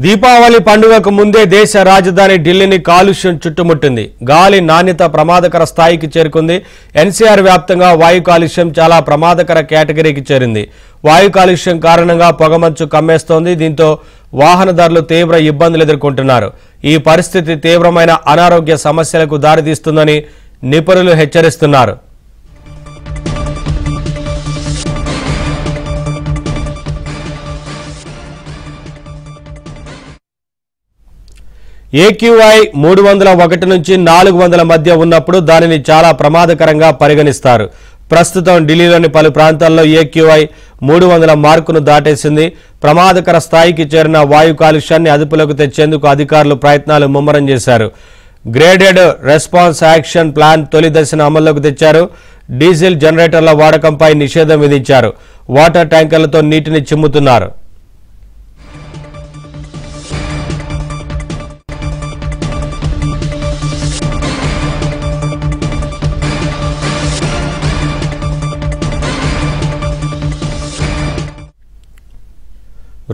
దీపావళి పండుగకు ముందే దేశ రాజధాని ఢిల్లీని కాలుష్యం చుట్టుముట్టింది. గాలి నాణ్యత ప్రమాదకర స్థాయికి చేరుకుంది. ఎన్సీఆర్ వ్యాప్తంగా వాయు కాలుష్యం చాలా ప్రమాదకర కేటగిరీకి చేరింది. వాయు కాలుష్యం కారణంగా పొగమంచు కమ్మేస్తోంది. దీంతో వాహనదారులు తీవ్ర ఇబ్బందులు ఎదుర్కొంటున్నారు. ఈ పరిస్థితి తీవ్రమైన అనారోగ్య సమస్యలకు దారితీస్తుందని నిపుణులు హెచ్చరిస్తున్నారు. AQI 301 నుంచి 400 మధ్య ఉన్నప్పుడు దానిని చాలా ప్రమాదకరంగా పరిగణిస్తారు. ప్రస్తుతం ఢిల్లీలోని పలు ప్రాంతాల్లో AQI 300 మార్కును దాటేసింది. ప్రమాదకర స్థాయికి చేరిన వాయు కాలుష్యాన్ని అదుపులోకి తెచ్చేందుకు అధికారులు ప్రయత్నాలు ముమ్మరం చేశారు. గ్రేడెడ్ రెస్పాన్స్ యాక్షన్ ప్లాన్ తొలి దశను అమల్లోకి తెచ్చారు. డీజిల్ జనరేటర్ల వాడకంపై నిషేధం విధించారు. వాటర్ ట్యాంకర్లతో నీటిని చిమ్ముతున్నారు.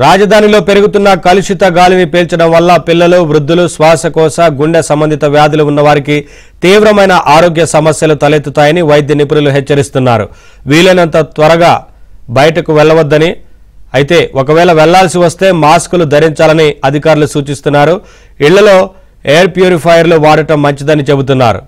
రాజధానిలో పెరుగుతున్న కలుషిత గాలిని పీల్చడం వల్ల పిల్లలు, వృద్ధులు, శ్వాసకోశ, గుండె సంబంధిత వ్యాధులు ఉన్నవారికి తీవ్రమైన ఆరోగ్య సమస్యలు తలెత్తుతాయని వైద్య నిపుణులు హెచ్చరిస్తున్నారు. వీలైనంత త్వరగా బయటకు వెళ్లవద్దని, అయితే ఒకవేళ వెళ్లాల్సి వస్తే మాస్కులు ధరించాలని అధికారులు సూచిస్తున్నారు. ఇళ్లలో ఎయిర్ ప్యూరిఫైయర్లు వాడటం మంచిదని చెబుతున్నారు.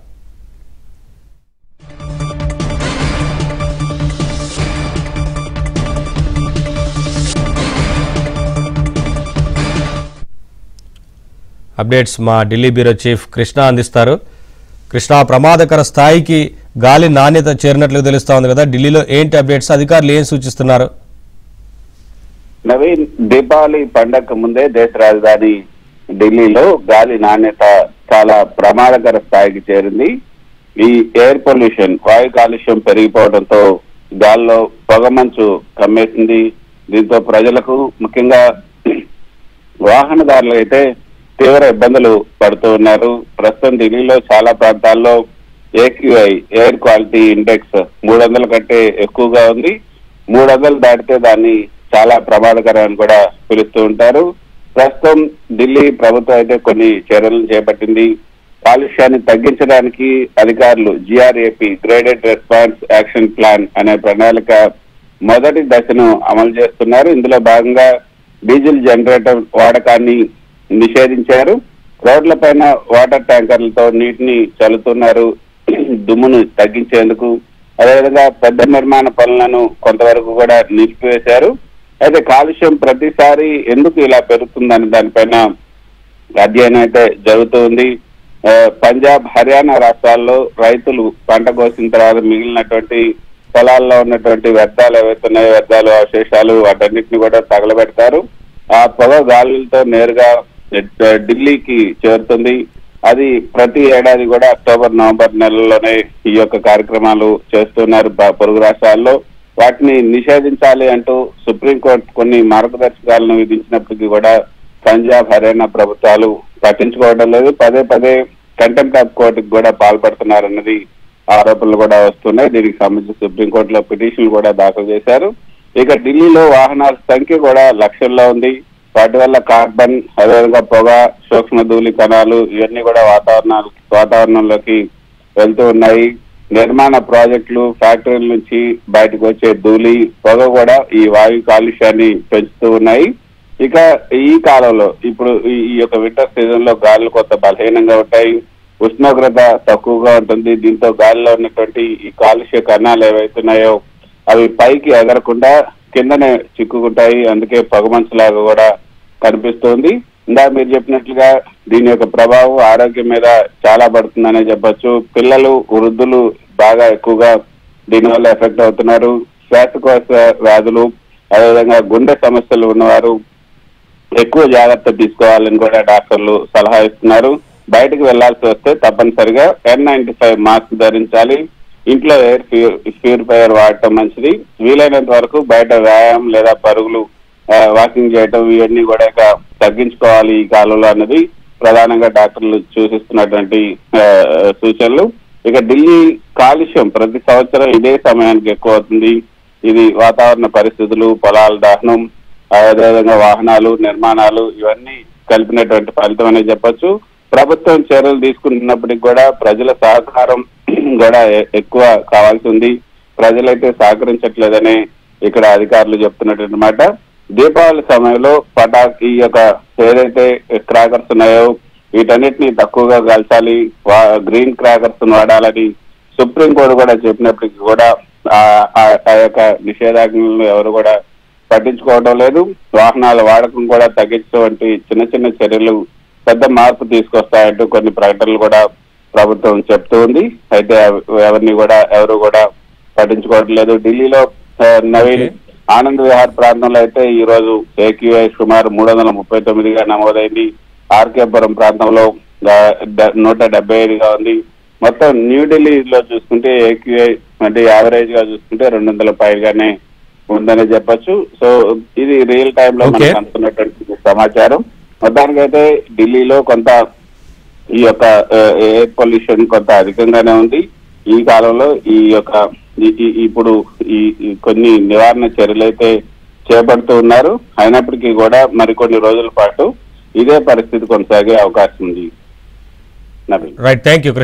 అప్డేట్స్ మా ఢిల్లీ బ్యూరో చీఫ్ కృష్ణ అందిస్తారు. కృష్ణ, ప్రమాదకర స్థాయికి గాలి నాణ్యత చేరినట్లు తెలుస్తా ఉంది కదా, ఢిల్లీలో ఏంటి అప్డేట్స్, అధికారులు ఏం సూచిస్తున్నారు? నవీన్, దీపావళి పండగకు ముందే దేశ రాజధాని ఢిల్లీలో గాలి నాణ్యత చాలా ప్రమాదకర స్థాయికి చేరింది. ఈ ఎయిర్ పొల్యూషన్, వాయు కాలుష్యం పెరిగిపోవడంతో గాల్లో పొగమంచు కమ్మేసింది. దీంతో ప్రజలకు, ముఖ్యంగా వాహనదారులు అయితే తీవ్ర ఇబ్బందులు పడుతూ ఉన్నారు. ప్రస్తుతం ఢిల్లీలో చాలా ప్రాంతాల్లో AQI ఎయిర్ క్వాలిటీ ఇండెక్స్ 300 కంటే ఎక్కువగా ఉంది. 300 దాటితే దాన్ని చాలా ప్రమాదకరం అని కూడా పిలుస్తూ ఉంటారు. ప్రస్తుతం ఢిల్లీ ప్రభుత్వం అయితే కొన్ని చర్యలను చేపట్టింది. కాలుష్యాన్ని తగ్గించడానికి అధికారులు GRAP graded response action plan అనే ప్రణాళిక మొదటి దశను అమలు చేస్తున్నారు. ఇందులో భాగంగా డీజిల్ జనరేటర్ వాడకాన్ని నిషేధించారు. రోడ్లపైన వాటర్ ట్యాంకర్లతో నీటిని చల్లుతున్నారు దుమ్మును తగ్గించేందుకు. అదేవిధంగా పెద్ద నిర్మాణ పనులను కొంతవరకు కూడా నిలిపివేశారు. అయితే కాలుష్యం ప్రతిసారి ఎందుకు ఇలా పెరుగుతుందని దానిపైన అధ్యయనం అయితే జరుగుతుంది. పంజాబ్, హర్యానా రాష్ట్రాల్లో రైతులు పంట కోసిన తర్వాత మిగిలినటువంటి పొలాల్లో ఉన్నటువంటి వ్యర్థాలు ఏవైతున్నాయో, వ్యర్థాలు, అవశేషాలు, వాటన్నిటిని కూడా తగలబెడతారు. ఆ పొగ గాలులతో నేరుగా ఢిల్లీకి చేరుతుంది. అది ప్రతి ఏడాది కూడా అక్టోబర్, నవంబర్ నెలల్లోనే ఈ యొక్క కార్యక్రమాలు చేస్తున్నారు పొరుగు రాష్ట్రాల్లో. వాటిని నిషేధించాలి అంటూ సుప్రీంకోర్టు కొన్ని మార్గదర్శకాలను విధించినప్పటికీ కూడా పంజాబ్, హర్యానా ప్రభుత్వాలు పట్టించుకోవడం లేదు. పదే పదే కంటెంప్ట్ ఆఫ్ కోర్టుకు కూడా పాల్పడుతున్నారన్నది ఆరోపణలు కూడా వస్తున్నాయి. దీనికి సంబంధించి సుప్రీంకోర్టులో పిటిషన్లు కూడా దాఖలు చేశారు. ఇక ఢిల్లీలో వాహనాల సంఖ్య కూడా లక్షల్లో ఉంది. వాటి వల్ల కార్బన్, అదేవిధంగా పొగ, సూక్ష్మ ధూళి కణాలు ఇవన్నీ కూడా వాతావరణంలోకి వెళ్తూ ఉన్నాయి. నిర్మాణ ప్రాజెక్టులు, ఫ్యాక్టరీల నుంచి బయటకు వచ్చే ధూళి, పొగ కూడా ఈ వాయు కాలుష్యాన్ని పెంచుతూ ఉన్నాయి. ఇక ఈ కాలంలో ఇప్పుడు ఈ యొక్క వింటర్ సీజన్ లో గాలులు కొంత బలహీనంగా ఉంటాయి. ఉష్ణోగ్రత తక్కువగా ఉంటుంది. దీంతో గాలిలో ఉన్నటువంటి ఈ కాలుష్య కణాలు ఏవైతున్నాయో అవి పైకి ఎగరకుండా కిందనే చిక్కుకుంటాయి. అందుకే పొగమంచులాగా కూడా కనిపిస్తోంది. ఇందా మీరు చెప్పినట్లుగా దీని యొక్క ప్రభావం ఆరోగ్యం మీద చాలా పడుతుందనే చెప్పొచ్చు. పిల్లలు, వృద్ధులు బాగా ఎక్కువగా దీనివల్ల ఎఫెక్ట్ అవుతున్నారు. శ్వాసకోశ వ్యాధులు, అదేవిధంగా గుండె సమస్యలు ఉన్నవారు ఎక్కువ జాగ్రత్త తీసుకోవాలని కూడా డాక్టర్లు సలహా ఇస్తున్నారు. బయటకు వెళ్లాల్సి వస్తే తప్పనిసరిగా N95 మాస్క్ ధరించాలి. ఇంట్లో ఎయిర్ ప్యూరిఫైయర్ వాడటం మంచిది. వీలైనంత వరకు బయట వ్యాయామం లేదా పరుగులు, వాకింగ్ చేయటం ఇవన్నీ కూడా ఇక తగ్గించుకోవాలి ఈ కాలంలో అన్నది ప్రధానంగా డాక్టర్లు సూచిస్తున్నటువంటి సూచనలు. ఇక ఢిల్లీ కాలుష్యం ప్రతి సంవత్సరం ఇదే సమయానికి ఎక్కువ అవుతుంది. ఇది వాతావరణ పరిస్థితులు, పొలాల దహనం, అదేవిధంగా వాహనాలు, నిర్మాణాలు ఇవన్నీ కలిపినటువంటి ఫలితం అనేది చెప్పొచ్చు. ప్రభుత్వం చర్యలు తీసుకుంటున్నప్పటికీ కూడా ప్రజల సహకారం కూడా ఎక్కువ కావాల్సి ఉంది. ప్రజలైతే సహకరించట్లేదని ఇక్కడ అధికారులు చెప్తున్నటువంటి మాట. దీపావళి సమయంలో పటాకి యొక్క ఏదైతే క్రాకర్స్ ఉన్నాయో వీటన్నిటిని తక్కువగా కాల్చాలి, గ్రీన్ క్రాకర్స్ వాడాలని సుప్రీంకోర్టు కూడా చెప్పినప్పటికీ కూడా ఆ యొక్క నిషేధాజ్ఞలను ఎవరు కూడా పట్టించుకోవడం లేదు. వాహనాల వాడకం కూడా తగ్గించేటువంటి చిన్న చిన్న చర్యలు పెద్ద మార్పు తీసుకొస్తాయంటూ కొన్ని ప్రకటనలు కూడా ప్రభుత్వం చెప్తూ ఉంది. అయితే ఎవరు కూడా పట్టించుకోవడం లేదు. ఢిల్లీలో నవీన్ ఆనంద్ విహార్ ప్రాంతంలో అయితే ఈ రోజు ఏక్యూఐ సుమారు 339గా నమోదైంది. ఆర్కేపురం ప్రాంతంలో 175గా ఉంది. మొత్తం న్యూఢిల్లీలో చూసుకుంటే ఏక్యూఐ అంటే యావరేజ్ గా చూసుకుంటే 200 పైగానే ఉందని చెప్పొచ్చు. సో ఇది రియల్ టైమ్ లో మనకు అందుతున్నటువంటి సమాచారం. మొత్తానికైతే ఢిల్లీలో కొంత ఈ యొక్క ఎయిర్ పొల్యూషన్ కొంత అధికంగానే ఉంది. ఈ కాలంలో ఇప్పుడు కొన్ని నివారణ చర్యలు అయితే చేపడుతూ ఉన్నారు. అయినప్పటికీ కూడా మరికొన్ని రోజుల పాటు ఇదే పరిస్థితి కొనసాగే అవకాశం ఉంది. Right, thank you.